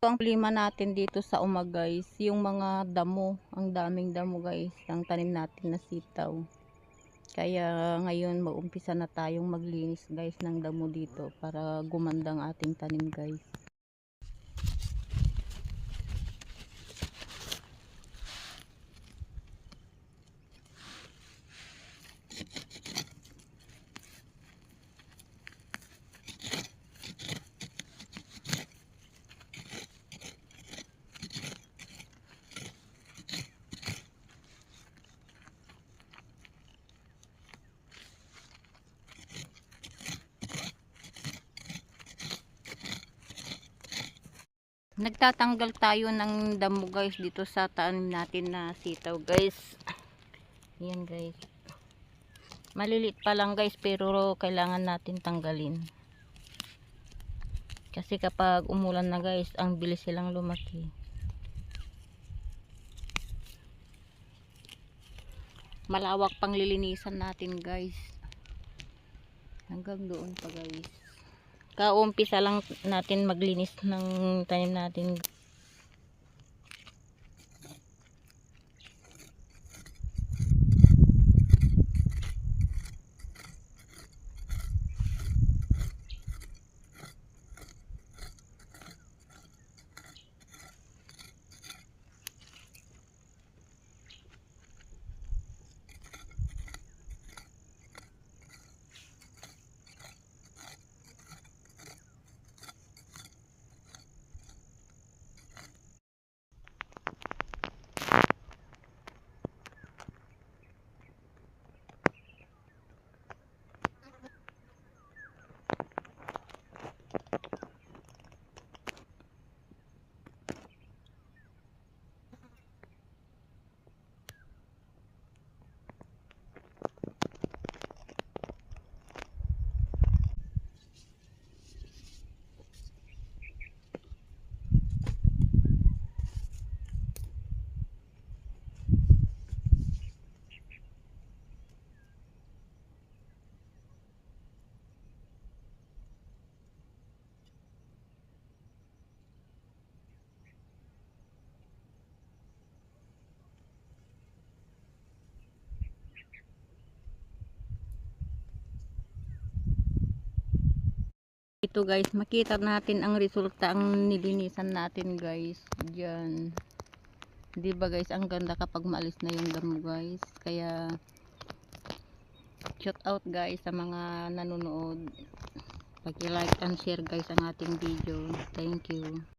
Ang problema natin dito sa guys, yung mga damo, ang daming damo guys, ang tanim natin na sitaw. Kaya ngayon mag-umpisa na tayong maglinis guys ng damo dito para gumanda ang ating tanim guys. Nagtatanggal tayo ng damo guys dito sa tanim natin na sitaw guys. Yan guys. Maliliit pa lang guys pero kailangan natin tanggalin. Kasi kapag umulan na guys, ang bilis silang lumaki. Malawak pang lilinisan natin guys. Hanggang doon pa guys. Kaumpisa lang natin maglinis ng tanim natin. Ito guys, makita natin ang resulta, ang nilinisan natin guys. Diyan. 'Di ba guys, ang ganda kapag maalis na yung damo guys. Kaya shout out guys sa mga nanonood. Paki-like and share guys ang ating video. Thank you.